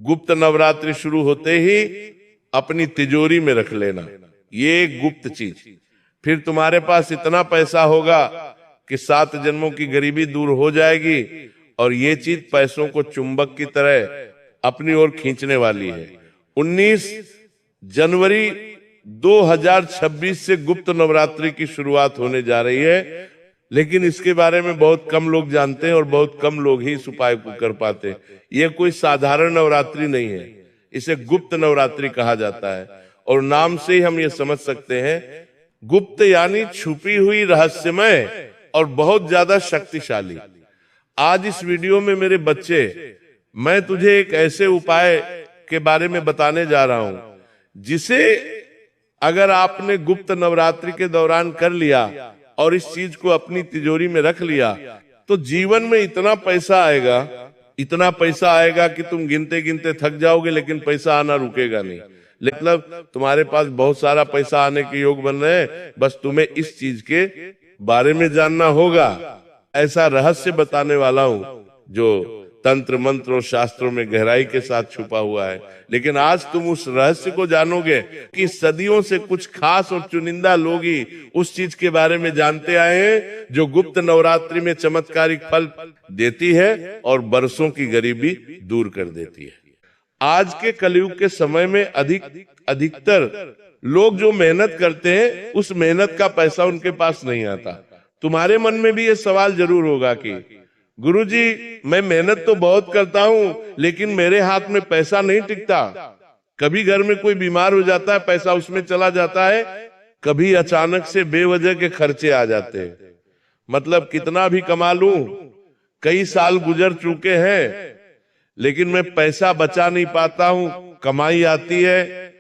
गुप्त नवरात्रि शुरू होते ही अपनी तिजोरी में रख लेना, ये एक गुप्त चीज। फिर तुम्हारे पास इतना पैसा होगा कि 7 जन्मों की गरीबी दूर हो जाएगी, और ये चीज पैसों को चुंबक की तरह अपनी ओर खींचने वाली है। 19 जनवरी 2026 से गुप्त नवरात्रि की शुरुआत होने जा रही है, लेकिन इसके बारे में बहुत कम लोग जानते हैं और बहुत कम लोग ही इस उपाय को कर पाते हैं। यह कोई साधारण नवरात्रि नहीं है, इसे गुप्त नवरात्रि कहा जाता है। और नाम से ही हम ये समझ सकते हैं, गुप्त यानी छुपी हुई, रहस्यमय और बहुत ज्यादा शक्तिशाली। आज इस वीडियो में मेरे बच्चे, मैं तुझे एक ऐसे उपाय के बारे में बताने जा रहा हूं जिसे अगर आपने गुप्त नवरात्रि के दौरान कर लिया और इस चीज को अपनी तिजोरी में रख लिया, तो जीवन में इतना पैसा आएगा कि तुम गिनते गिनते थक जाओगे, लेकिन पैसा आना रुकेगा नहीं। मतलब तुम्हारे पास बहुत सारा पैसा आने के योग बन रहे हैं, बस तुम्हें इस चीज के बारे में जानना होगा। ऐसा रहस्य बताने वाला हूं जो तंत्र मंत्र और शास्त्रों में गहराई के साथ छुपा हुआ है। लेकिन आज तुम उस रहस्य को जानोगे कि सदियों से कुछ खास और चुनिंदा लोग ही उस चीज के बारे में जानते आए हैं जो गुप्त नवरात्रि में चमत्कारिक फल देती है और बरसों की गरीबी दूर कर देती है। आज के कलयुग के समय में अधिकतर लोग जो मेहनत करते हैं, उस मेहनत का पैसा उनके पास नहीं आता। तुम्हारे मन में भी ये सवाल जरूर होगा कि गुरुजी, मैं मेहनत तो बहुत करता हूं, लेकिन मेरे हाथ में पैसा नहीं टिकता। कभी घर में कोई बीमार हो जाता है, पैसा उसमें चला जाता है, कभी अचानक से बेवजह के खर्चे आ जाते हैं। मतलब कितना भी कमा लूं, कई साल गुजर चुके हैं, लेकिन मैं पैसा बचा नहीं पाता हूं। कमाई आती है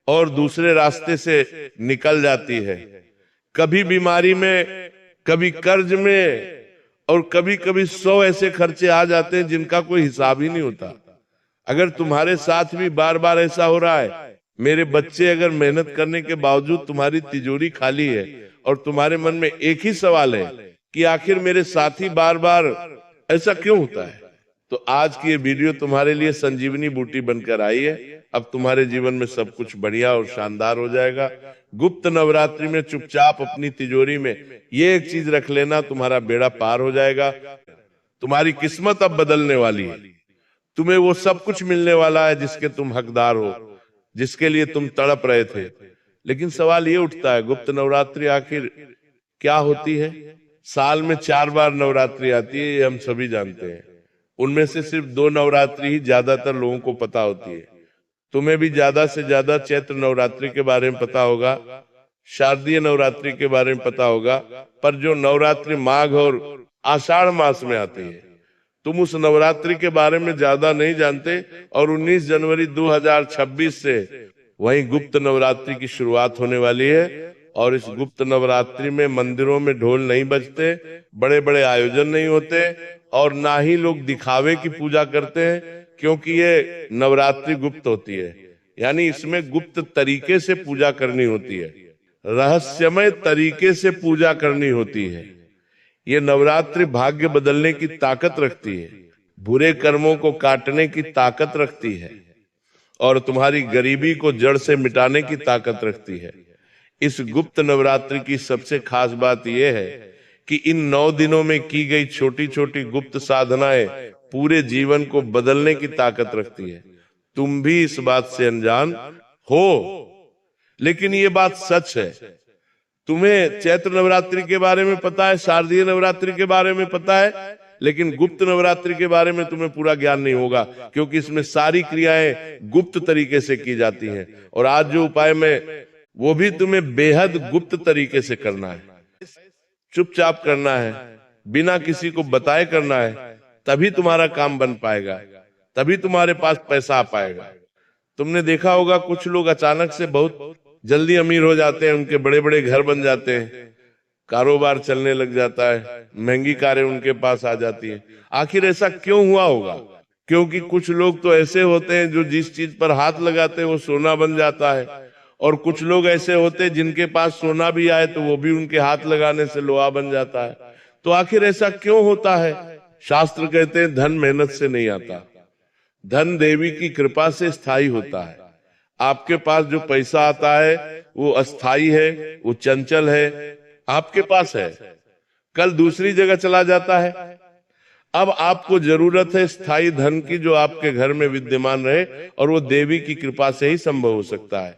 और दूसरे रास्ते से निकल जाती है, कभी बीमारी में, कभी कर्ज में, और कभी कभी 100 ऐसे खर्चे आ जाते हैं जिनका कोई हिसाब ही नहीं होता। अगर तुम्हारे साथ भी बार बार ऐसा हो रहा है, मेरे बच्चे, अगर मेहनत करने के बावजूद तुम्हारी तिजोरी खाली है और तुम्हारे मन में एक ही सवाल है कि आखिर मेरे साथी बार बार ऐसा क्यों होता है, तो आज की ये वीडियो तुम्हारे लिए संजीवनी बूटी बनकर आई है। अब तुम्हारे जीवन में सब कुछ बढ़िया और शानदार हो जाएगा। गुप्त नवरात्रि में चुपचाप अपनी तिजोरी में ये एक चीज रख लेना, तुम्हारा बेड़ा पार हो जाएगा। तुम्हारी किस्मत अब बदलने वाली है, तुम्हें वो सब कुछ मिलने वाला है जिसके तुम हकदार हो, जिसके लिए तुम तड़प रहे थे। लेकिन सवाल ये उठता है, गुप्त नवरात्रि आखिर क्या होती है? साल में 4 बार नवरात्रि आती है, ये हम सभी जानते हैं। उनमें से सिर्फ 2 नवरात्रि ही ज्यादातर लोगों को पता होती है। तुम्हें भी ज्यादा से ज्यादा चैत्र नवरात्रि के बारे में पता होगा, शारदीय नवरात्रि के बारे में पता होगा, पर जो नवरात्रि माघ और आषाढ़ मास में आती है, तुम उस नवरात्रि के बारे में ज्यादा नहीं जानते। और 19 जनवरी 2026 से वही गुप्त नवरात्रि की शुरुआत होने वाली है। और इस गुप्त नवरात्रि में मंदिरों में ढोल नहीं बजते, बड़े बड़े आयोजन नहीं होते, और ना ही लोग दिखावे की पूजा करते हैं, क्योंकि ये नवरात्रि गुप्त होती है। यानी इसमें गुप्त तरीके से पूजा करनी होती है, रहस्यमय तरीके से पूजा करनी होती है। ये नवरात्रि भाग्य बदलने की ताकत रखती है, बुरे कर्मों को काटने की ताकत रखती है, और तुम्हारी गरीबी को जड़ से मिटाने की ताकत रखती है। इस गुप्त नवरात्रि की सबसे खास बात यह है कि इन 9 दिनों में की गई छोटी छोटी गुप्त साधनाएं पूरे जीवन को बदलने की ताकत रखती है। तुम भी इस बात से अनजान हो, लेकिन ये बात सच है। तुम्हें चैत्र नवरात्रि के बारे में पता है, शारदीय नवरात्रि के बारे में पता है, लेकिन गुप्त नवरात्रि के बारे में तुम्हें पूरा ज्ञान नहीं होगा, क्योंकि इसमें सारी क्रियाएं गुप्त तरीके से की जाती हैं। और आज जो उपाय में, वो भी तुम्हें बेहद गुप्त तरीके से करना है, चुपचाप करना है, बिना किसी को बताए करना है, तभी तुम्हारा काम बन पाएगा, तभी तुम्हारे पास पैसा आ पाएगा। तुमने देखा होगा कुछ लोग अचानक से बहुत जल्दी अमीर हो जाते हैं, उनके बड़े बड़े घर बन जाते हैं, कारोबार चलने लग जाता है, महंगी कारें उनके पास आ जाती है। आखिर ऐसा क्यों हुआ होगा? क्योंकि कुछ लोग तो ऐसे होते हैं जो जिस चीज पर हाथ लगाते हैं वो सोना बन जाता है, और कुछ लोग ऐसे होते हैं जिनके पास सोना भी आए तो वो भी उनके हाथ लगाने से लोहा बन जाता है। तो आखिर ऐसा क्यों होता है? शास्त्र कहते हैं धन मेहनत से नहीं आता, धन देवी की कृपा से स्थायी होता है। आपके पास जो पैसा आता है वो अस्थाई है, वो चंचल है, आपके पास है, कल दूसरी जगह चला जाता है। अब आपको जरूरत है स्थायी धन की जो आपके घर में विद्यमान रहे, और वो देवी की कृपा से ही संभव हो सकता है।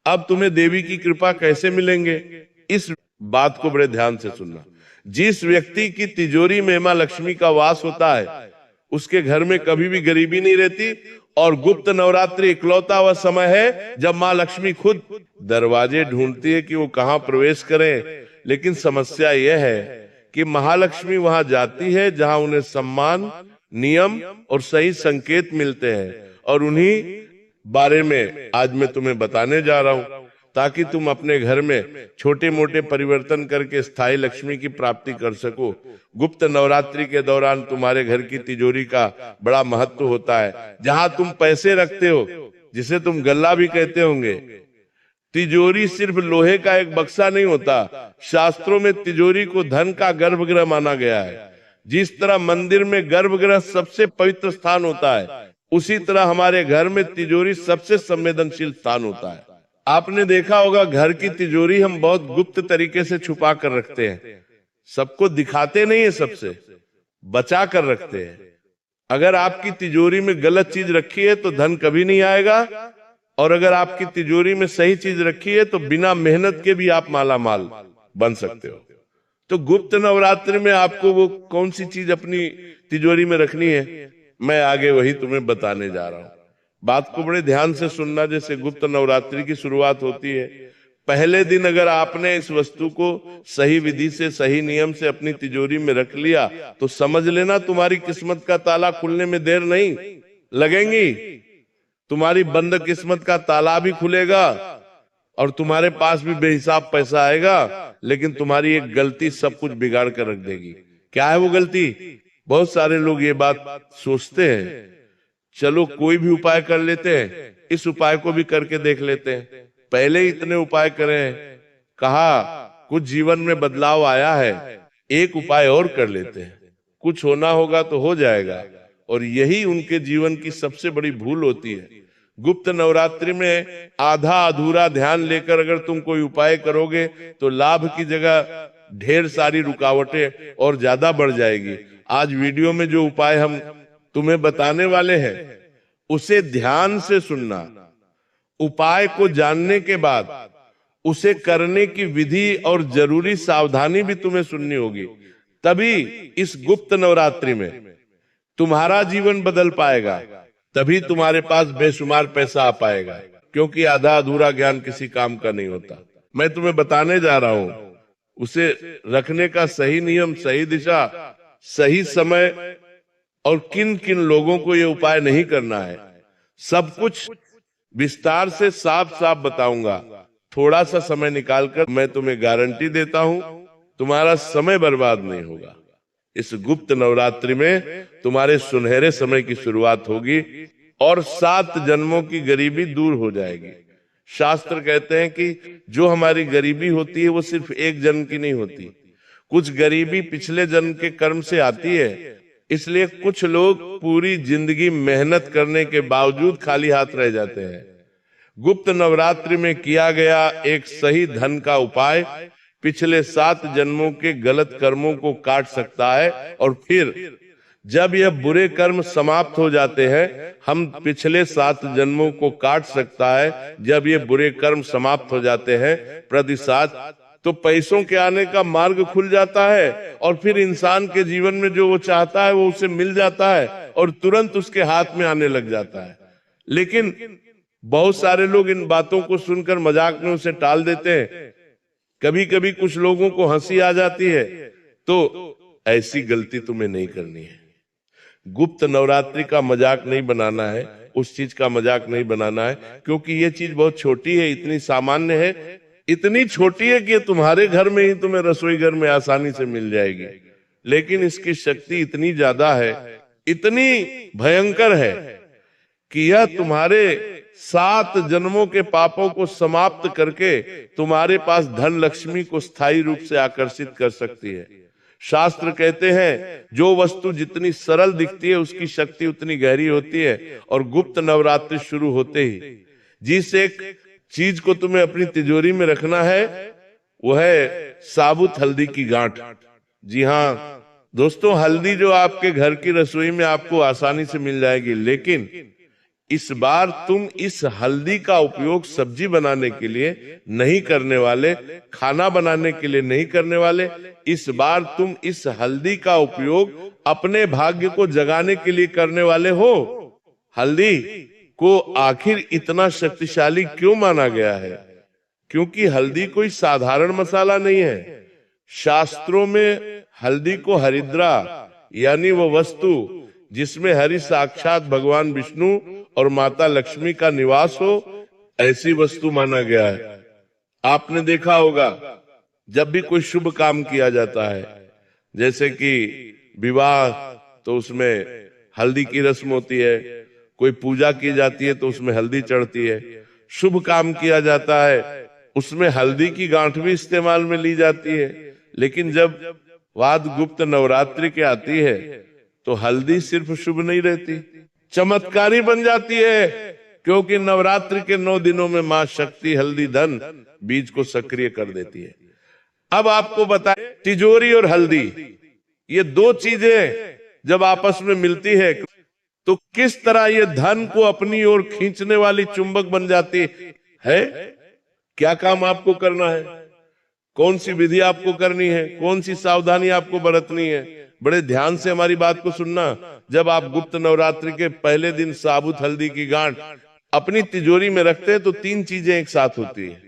अब तुम्हें देवी की कृपा कैसे मिलेंगे, इस बात को बड़े ध्यान से सुनना। जिस व्यक्ति की तिजोरी में मां लक्ष्मी का वास होता है उसके घर में कभी भी गरीबी नहीं रहती, और गुप्त नवरात्रि इकलौता वह समय है जब मां लक्ष्मी खुद दरवाजे ढूंढती है कि वो कहां प्रवेश करें। लेकिन समस्या यह है कि महालक्ष्मी वहां जाती है जहां उन्हें सम्मान, नियम और सही संकेत मिलते हैं, और उन्हीं बारे में आज मैं तुम्हें बताने जा रहा हूं, ताकि तुम अपने घर में छोटे मोटे परिवर्तन करके स्थायी लक्ष्मी की प्राप्ति कर सको। गुप्त नवरात्रि के दौरान तुम्हारे घर की तिजोरी का बड़ा महत्व होता है। जहां तुम पैसे रखते हो, जिसे तुम गल्ला भी कहते होंगे, तिजोरी सिर्फ लोहे का एक बक्सा नहीं होता। शास्त्रों में तिजोरी को धन का गर्भगृह माना गया है। जिस तरह मंदिर में गर्भगृह सबसे पवित्र स्थान होता है, उसी तरह हमारे घर में तिजोरी सबसे संवेदनशील स्थान होता है। आपने देखा होगा घर की तिजोरी हम बहुत गुप्त तरीके से छुपा कर रखते हैं, सबको दिखाते नहीं है, सबसे बचा कर रखते हैं। अगर आपकी तिजोरी में गलत चीज रखी है तो धन कभी नहीं आएगा, और अगर आपकी तिजोरी में सही चीज रखी है तो बिना मेहनत के भी आप माला माल बन सकते हो। तो गुप्त नवरात्रि में आपको वो कौन सी चीज अपनी तिजोरी में रखनी है, मैं आगे वही तुम्हें बताने जा रहा हूं। बात को बड़े ध्यान से सुनना। जैसे गुप्त नवरात्रि की शुरुआत होती है, पहले दिन अगर आपने इस वस्तु को सही विधि से, सही नियम से अपनी तिजोरी में रख लिया तो समझ लेना तुम्हारी किस्मत का ताला खुलने में देर नहीं लगेगी। तुम्हारी बंद किस्मत का ताला भी खुलेगा और तुम्हारे पास भी बेहिसाब पैसा आएगा, लेकिन तुम्हारी एक गलती सब कुछ बिगाड़ कर रख देगी। क्या है वो गलती? बहुत सारे लोग ये बात सोचते हैं, चलो कोई भी उपाय कर लेते हैं, इस उपाय को भी करके देख लेते हैं। पहले ही इतने उपाय करें, कहा कुछ जीवन में बदलाव आया है, एक उपाय और कर लेते हैं, कुछ होना होगा तो हो जाएगा। और यही उनके जीवन की सबसे बड़ी भूल होती है। गुप्त नवरात्रि में आधा अधूरा ध्यान लेकर अगर तुम कोई उपाय करोगे तो लाभ की जगह ढेर सारी रुकावटें और ज्यादा बढ़ जाएगी। आज वीडियो में जो उपाय हम तुम्हें बताने वाले हैं उसे ध्यान से सुनना। उपाय को जानने के बाद उसे करने की विधि और जरूरी सावधानी भी तुम्हें सुननी होगी, तभी इस गुप्त नवरात्रि में तुम्हारा जीवन बदल पाएगा, तभी तुम्हारे पास बेशुमार पैसा आ पाएगा। क्योंकि आधा अधूरा ज्ञान किसी काम का नहीं होता। मैं तुम्हें बताने जा रहा हूं, उसे रखने का सही नियम, सही दिशा, सही समय, और किन किन लोगों को ये उपाय नहीं करना है, सब कुछ विस्तार से साफ साफ बताऊंगा। थोड़ा सा समय निकालकर मैं तुम्हें गारंटी देता हूं तुम्हारा समय बर्बाद नहीं होगा। इस गुप्त नवरात्रि में तुम्हारे सुनहरे समय की शुरुआत होगी और 7 जन्मों की गरीबी दूर हो जाएगी। शास्त्र कहते हैं कि जो हमारी गरीबी होती है वो सिर्फ एक जन्म की नहीं होती, कुछ गरीबी पिछले जन्म के कर्म से आती है। इसलिए कुछ लोग पूरी जिंदगी मेहनत करने के बावजूद खाली हाथ रह जाते हैं। गुप्त नवरात्रि में किया गया एक सही धन का उपाय पिछले 7 जन्मों के गलत कर्मों को काट सकता है, और फिर जब यह बुरे कर्म समाप्त हो जाते हैं, हम पिछले 7 जन्मों को काट सकता है। जब ये बुरे कर्म समाप्त हो जाते हैं प्रतिसाद, तो पैसों के आने का मार्ग खुल जाता है, और फिर इंसान के जीवन में जो वो चाहता है वो उसे मिल जाता है और तुरंत उसके हाथ में आने लग जाता है। लेकिन बहुत सारे लोग इन बातों को सुनकर मजाक में उसे टाल देते हैं। कभी कभी कुछ लोगों को हंसी आ जाती है, तो ऐसी गलती तुम्हें नहीं करनी है। गुप्त नवरात्रि का मजाक नहीं बनाना है, उस चीज का मजाक नहीं बनाना है, क्योंकि ये चीज बहुत छोटी है, इतनी सामान्य है, इतनी छोटी है कि तुम्हारे घर में ही तुम्हें रसोई घर में आसानी से मिल जाएगी। लेकिन इसकी शक्ति इतनी ज्यादा है, इतनी भयंकर है कि यह तुम्हारे 7 जन्मों के पापों को समाप्त करके तुम्हारे पास धन लक्ष्मी को स्थायी रूप से आकर्षित कर सकती है। शास्त्र कहते हैं जो वस्तु जितनी सरल दिखती है उसकी शक्ति उतनी गहरी होती है। और गुप्त नवरात्रि शुरू होते ही जिस एक चीज को तुम्हें अपनी तिजोरी में रखना है वो है साबुत हल्दी की गांठ। जी हाँ दोस्तों, हल्दी जो आपके घर की रसोई में आपको आसानी से मिल जाएगी, लेकिन इस बार तुम इस हल्दी का उपयोग सब्जी बनाने के लिए नहीं करने वाले, खाना बनाने के लिए नहीं करने वाले। इस बार तुम इस हल्दी का उपयोग अपने भाग्य को जगाने के लिए करने वाले हो। हल्दी को आखिर इतना शक्तिशाली क्यों माना गया है? क्योंकि हल्दी कोई साधारण मसाला नहीं है। शास्त्रों में हल्दी को हरिद्रा यानी वो वस्तु जिसमें हरि साक्षात भगवान विष्णु और माता लक्ष्मी का निवास हो, ऐसी वस्तु माना गया है। आपने देखा होगा जब भी कोई शुभ काम किया जाता है, जैसे कि विवाह, तो उसमें हल्दी की रस्म होती है। कोई पूजा की जाती है तो उसमें हल्दी चढ़ती है। शुभ काम किया जाता है उसमें हल्दी की गांठ भी इस्तेमाल में ली जाती है। लेकिन जब बात गुप्त नवरात्रि की आती है तो हल्दी सिर्फ शुभ नहीं रहती, चमत्कारी बन जाती है। क्योंकि नवरात्रि के 9 दिनों में मां शक्ति हल्दी धन बीज को सक्रिय कर देती है। अब आपको बताएं, तिजोरी और हल्दी ये दो चीजें जब आपस में मिलती है तो किस तरह ये धन को अपनी ओर खींचने वाली चुंबक बन जाती है। क्या काम आपको करना है, कौन सी विधि आपको करनी है, कौन सी सावधानी आपको बरतनी है, बड़े ध्यान से हमारी बात को सुनना। जब आप गुप्त नवरात्रि के पहले दिन साबुत हल्दी की गांठ अपनी तिजोरी में रखते हैं तो 3 चीजें एक साथ होती है।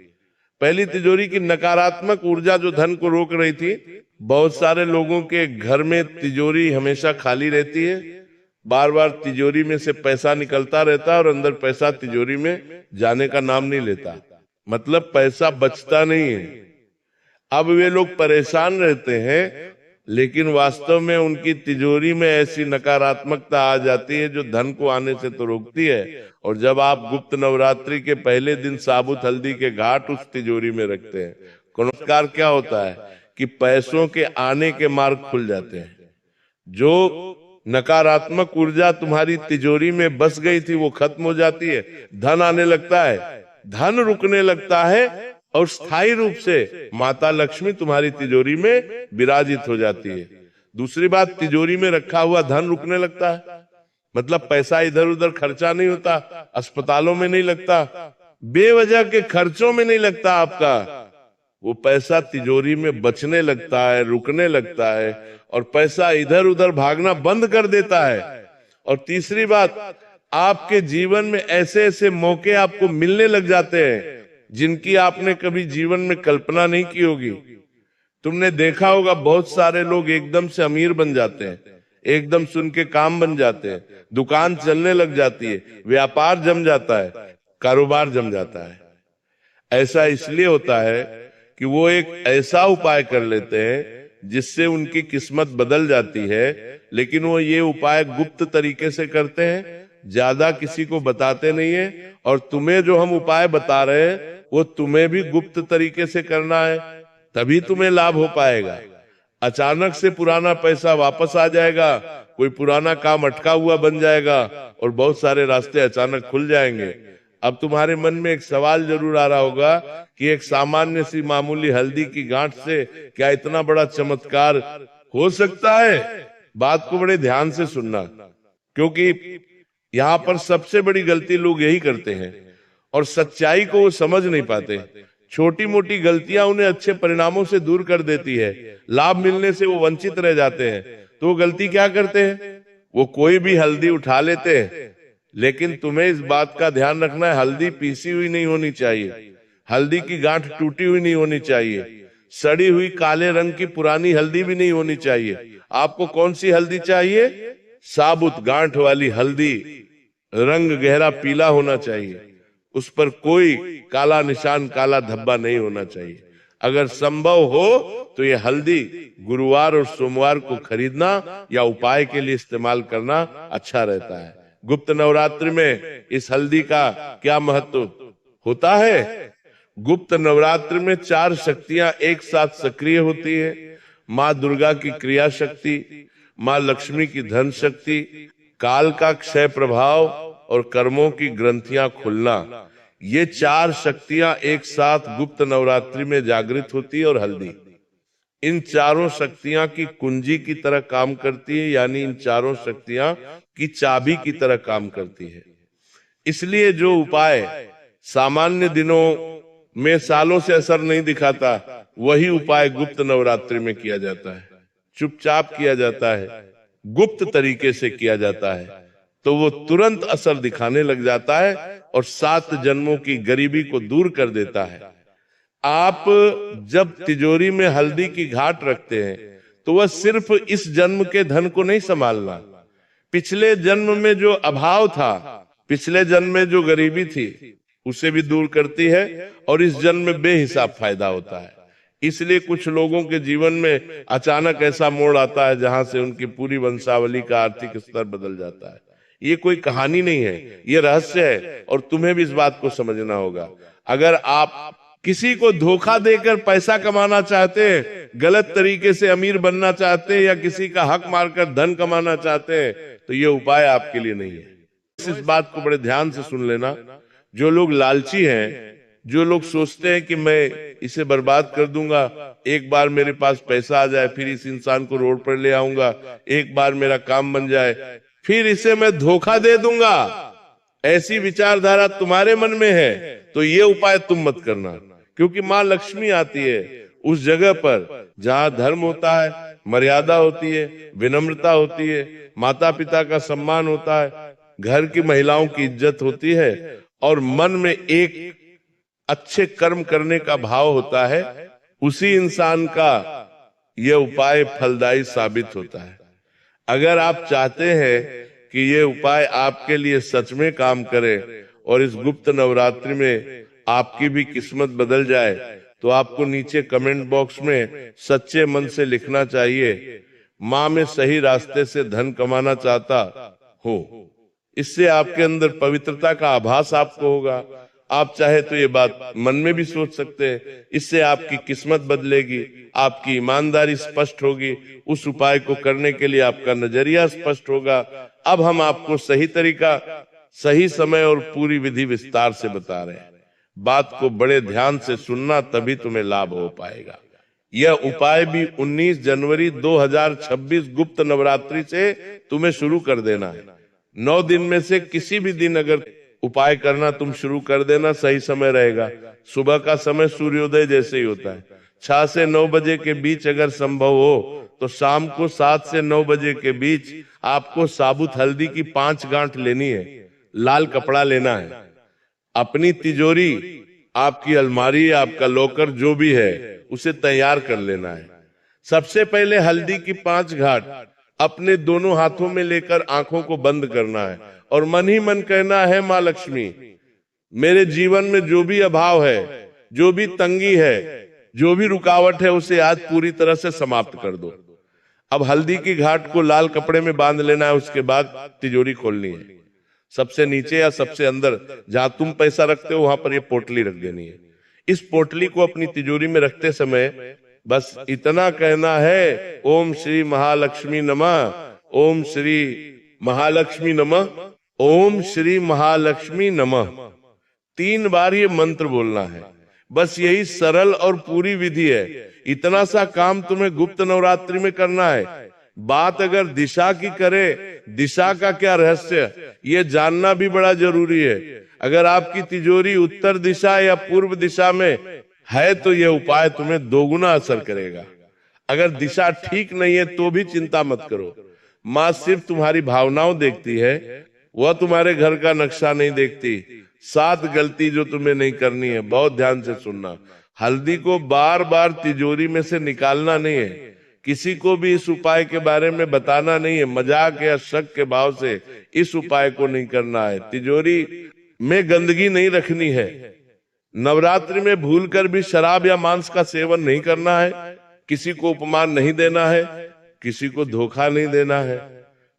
पहली, तिजोरी की नकारात्मक ऊर्जा जो धन को रोक रही थी। बहुत सारे लोगों के घर में तिजोरी हमेशा खाली रहती है, बार बार तिजोरी में से पैसा निकलता रहता है और अंदर पैसा तिजोरी में जाने का नाम नहीं लेता, मतलब पैसा बचता नहीं है। अब वे लोग परेशान रहते हैं, लेकिन वास्तव में उनकी तिजोरी में ऐसी नकारात्मकता आ जाती है जो धन को आने से तो रोकती है। और जब आप गुप्त नवरात्रि के पहले दिन साबुत हल्दी के घाट उस तिजोरी में रखते हैं, चमत्कार क्या होता है कि पैसों के आने के मार्ग खुल जाते हैं। जो नकारात्मक ऊर्जा तुम्हारी तिजोरी में बस गई थी वो खत्म हो जाती है, धन आने लगता है, धन रुकने लगता है और स्थायी रूप से माता लक्ष्मी तुम्हारी तिजोरी में विराजित हो जाती है। दूसरी बात, तिजोरी में रखा हुआ धन रुकने लगता है, मतलब पैसा इधर उधर खर्चा नहीं होता, अस्पतालों में नहीं लगता, बेवजह के खर्चों में नहीं लगता आपका, वो पैसा तिजोरी में बचने लगता है, रुकने लगता है और पैसा इधर उधर भागना बंद कर देता है। और तीसरी बात, आपके जीवन में ऐसे ऐसे मौके आपको मिलने लग जाते हैं जिनकी आपने कभी जीवन में कल्पना नहीं की होगी। तुमने देखा होगा बहुत सारे लोग एकदम से अमीर बन जाते हैं, एकदम से उनके काम बन जाते हैं, दुकान चलने लग जाती है, व्यापार जम जाता है, कारोबार जम जाता है। ऐसा इसलिए होता है कि वो एक ऐसा उपाय कर लेते हैं जिससे उनकी किस्मत बदल जाती है। लेकिन वो ये उपाय गुप्त तरीके से करते हैं, ज्यादा किसी को बताते नहीं है। और तुम्हें जो हम उपाय बता रहे हैं वो तुम्हें भी गुप्त तरीके से करना है, तभी तुम्हें लाभ हो पाएगा। अचानक से पुराना पैसा वापस आ जाएगा, कोई पुराना काम अटका हुआ बन जाएगा और बहुत सारे रास्ते अचानक खुल जाएंगे। अब तुम्हारे मन में एक सवाल जरूर आ रहा होगा कि एक सामान्य सी मामूली हल्दी की गांठ से क्या इतना बड़ा चमत्कार हो सकता है? बात को बड़े ध्यान से सुनना, क्योंकि यहाँ पर सबसे बड़ी गलती लोग यही करते हैं और सच्चाई को वो समझ नहीं पाते। छोटी मोटी गलतियां उन्हें अच्छे परिणामों से दूर कर देती है, लाभ मिलने से वो वंचित रह जाते हैं। तो वो गलती क्या करते हैं, वो कोई भी हल्दी उठा लेते हैं। लेकिन तुम्हें इस बात का ध्यान रखना है, हल्दी पीसी हुई नहीं होनी चाहिए, हल्दी की गांठ टूटी हुई नहीं होनी चाहिए, सड़ी हुई काले रंग की पुरानी हल्दी भी नहीं होनी चाहिए। आपको कौन सी हल्दी चाहिए? साबुत गांठ वाली हल्दी, रंग गहरा पीला होना चाहिए, उस पर कोई काला निशान, काला धब्बा नहीं होना चाहिए। अगर संभव हो तो ये हल्दी गुरुवार और सोमवार को खरीदना या उपाय के लिए इस्तेमाल करना अच्छा रहता है। गुप्त नवरात्रि में इस हल्दी का क्या महत्व होता है? गुप्त नवरात्रि में 4 शक्तियां एक साथ सक्रिय होती है। माँ दुर्गा की क्रिया शक्ति, माँ लक्ष्मी की धन शक्ति, काल का क्षय प्रभाव और कर्मों की ग्रंथियां खुलना, ये 4 शक्तियां एक साथ गुप्त नवरात्रि में जागृत होती है। और हल्दी इन चारों शक्तियां की कुंजी की तरह काम करती है, यानी इन चारों शक्तियां की चाबी की तरह काम करती है। इसलिए जो उपाय सामान्य दिनों में सालों से असर नहीं दिखाता, वही उपाय गुप्त नवरात्रि में किया जाता है, चुपचाप किया जाता है, गुप्त तरीके से किया जाता है, तो वो तुरंत असर दिखाने लग जाता है और 7 जन्मों की गरीबी को दूर कर देता है। आप जब तिजोरी में हल्दी की घाट रखते हैं तो वह सिर्फ इस जन्म के धन को नहीं संभालना, पिछले जन्म में जो अभाव था, पिछले जन्म में जो गरीबी थी, उसे भी दूर करती है और इस जन्म में बेहिसाब फायदा होता है। इसलिए कुछ लोगों के जीवन में अचानक ऐसा मोड़ आता है जहां से उनकी पूरी वंशावली का आर्थिक स्तर बदल जाता है। ये कोई कहानी नहीं है, ये रहस्य है और तुम्हें भी इस बात को समझना होगा। अगर आप किसी को धोखा देकर पैसा कमाना चाहते हैं, गलत तरीके से अमीर बनना चाहते हैं या किसी का हक मारकर धन कमाना चाहते हैं, तो ये उपाय आपके लिए नहीं है। इस बात को बड़े ध्यान से सुन लेना। जो लोग लालची हैं, जो लोग सोचते हैं कि मैं इसे बर्बाद कर दूंगा, एक बार मेरे पास पैसा आ जाए, फिर इस इंसान को रोड पर ले आऊंगा, एक बार मेरा काम बन जाए, फिर इसे मैं धोखा दे दूंगा, ऐसी विचारधारा तुम्हारे मन में है तो ये उपाय तुम मत करना। क्योंकि माँ लक्ष्मी आती है उस जगह पर जहां धर्म होता है, मर्यादा होती है, विनम्रता होती है, माता पिता का सम्मान होता है, घर की महिलाओं की इज्जत होती है और मन में एक अच्छे कर्म करने का भाव होता है। उसी इंसान का यह उपाय फलदायी साबित होता है। अगर आप चाहते हैं कि ये उपाय आपके लिए सच में काम करे और इस गुप्त नवरात्रि में आपकी भी किस्मत बदल जाए, तो आपको नीचे कमेंट बॉक्स में सच्चे मन से लिखना चाहिए, माँ मैं सही रास्ते से धन कमाना चाहता हूँ। इससे आपके अंदर पवित्रता का आभास आपको होगा। आप चाहे तो ये बात मन में भी सोच सकते हैं। इससे आपकी किस्मत बदलेगी, आपकी ईमानदारी स्पष्ट होगी, उस उपाय को करने के लिए आपका नजरिया स्पष्ट होगा। अब हम आपको सही तरीका, सही समय और पूरी विधि विस्तार से बता रहे हैं। बात को बड़े ध्यान से सुनना, तभी तुम्हें लाभ हो पाएगा। यह उपाय भी 19 जनवरी 2026 गुप्त नवरात्रि से तुम्हें शुरू कर देना है। 9 दिन में से किसी भी दिन अगर उपाय करना तुम शुरू कर देना, सही समय रहेगा। सुबह का समय सूर्योदय जैसे ही होता है। 6 से 9 बजे के बीच अगर संभव हो तो शाम को 7 से 9 बजे के बीच आपको साबुत हल्दी की 5 गांठ लेनी है, लाल कपड़ा लेना है। अपनी तिजोरी, आपकी अलमारी, आपका लॉकर जो भी है, उसे तैयार कर लेना है। सबसे पहले हल्दी की 5 घाट अपने दोनों हाथों में लेकर आंखों को बंद करना है और मन ही मन कहना है, माँ लक्ष्मी मेरे जीवन में जो भी अभाव है, जो भी तंगी है, जो भी रुकावट है, उसे आज पूरी तरह से समाप्त कर दो। अब हल्दी की घाट को लाल कपड़े में बांध लेना है। उसके बाद तिजोरी खोलनी है। सबसे नीचे या सबसे अंदर जहां तुम पैसा रखते हो वहां पर ये पोटली रख देनी है। इस पोटली को अपनी तिजोरी में रखते समय बस इतना कहना है, ओम श्री महालक्ष्मी नमः, ओम श्री महालक्ष्मी नमः, ओम श्री महालक्ष्मी नमः। 3 बार ये मंत्र बोलना है। बस यही सरल और पूरी विधि है। इतना सा काम तुम्हें गुप्त नवरात्रि में करना है। बात अगर दिशा की करे, दिशा का क्या रहस्य, ये जानना भी बड़ा जरूरी है। अगर आपकी तिजोरी उत्तर दिशा या पूर्व दिशा में है तो यह उपाय तुम्हें दोगुना असर करेगा। अगर दिशा ठीक नहीं है तो भी चिंता मत करो। माँ सिर्फ तुम्हारी भावनाओं देखती है, वह तुम्हारे घर का नक्शा नहीं देखती। 7 गलती जो तुम्हें नहीं करनी है, बहुत ध्यान से सुनना। हल्दी को बार बार तिजोरी में से निकालना नहीं है। किसी को भी इस उपाय के बारे में बताना नहीं है। मजाक या शक के भाव से इस उपाय को नहीं करना है। तिजोरी में गंदगी नहीं रखनी है। नवरात्रि में भूलकर भी शराब या मांस का सेवन नहीं करना है। किसी को उपमान नहीं देना है, किसी को धोखा नहीं देना है।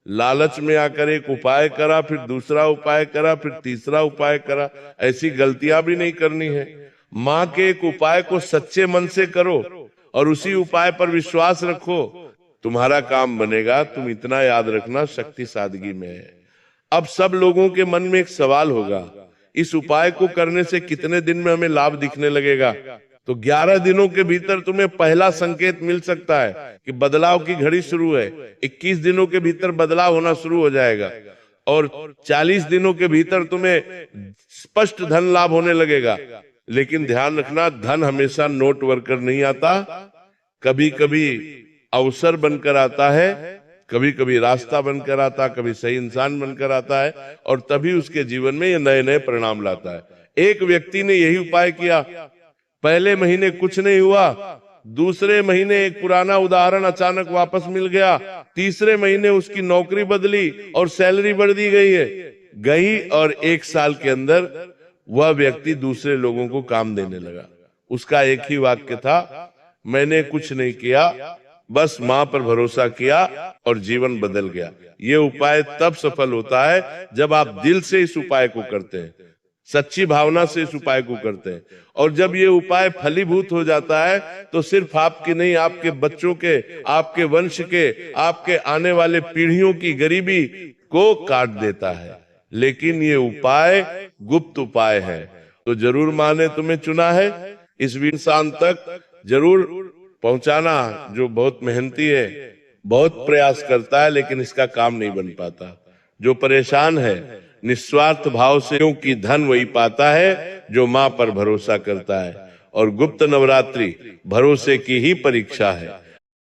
लालच में आकर एक उपाय करा, फिर दूसरा उपाय करा, फिर तीसरा उपाय करा, ऐसी गलतियां भी नहीं करनी है। माँ के एक उपाय को सच्चे मन से करो और उसी उपाय पर विश्वास रखो, तुम्हारा काम बनेगा। तुम इतना याद रखना, शक्ति सादगी में है। अब सब लोगों के मन में एक सवाल होगा, इस उपाय को करने से कितने दिन में हमें लाभ दिखने लगेगा? तो 11 दिनों के भीतर तुम्हें पहला संकेत मिल सकता है कि बदलाव की घड़ी शुरू है। 21 दिनों के भीतर बदलाव होना शुरू हो जाएगा और 40 दिनों के भीतर तुम्हें स्पष्ट धन लाभ होने लगेगा। लेकिन ध्यान रखना, धन हमेशा नोट वर्कर नहीं आता, कभी कभी अवसर बनकर आता है, कभी कभी रास्ता बनकर आता, कभी सही इंसान बनकर आता है और तभी उसके जीवन में ये नए नए परिणाम लाता है। एक व्यक्ति ने यही उपाय किया, पहले महीने कुछ नहीं हुआ, दूसरे महीने एक पुराना उदाहरण अचानक वापस मिल गया, तीसरे महीने उसकी नौकरी बदली और सैलरी बढ़ दी गई और 1 साल के अंदर वह व्यक्ति दूसरे लोगों को काम देने लगा। उसका एक ही वाक्य था, मैंने कुछ नहीं किया, बस मां पर भरोसा किया और जीवन बदल गया। ये उपाय तब सफल होता है जब आप दिल से इस उपाय को करते हैं, सच्ची भावना से इस उपाय को करते हैं। और जब ये उपाय फलीभूत हो जाता है तो सिर्फ आपकी नहीं, आपके बच्चों के, आपके वंश के, आपके आने वाले पीढ़ियों की गरीबी को काट देता है। लेकिन ये उपाय गुप्त उपाय है। तो जरूर मां ने तुम्हें चुना है, इस इंसान तक जरूर पहुंचाना, जो बहुत मेहनती है, बहुत प्रयास करता है लेकिन इसका काम नहीं बन पाता। जो परेशान है, निस्वार्थ भाव से, क्योंकि धन वही पाता है जो मां पर भरोसा करता है। और गुप्त नवरात्रि भरोसे की ही परीक्षा है।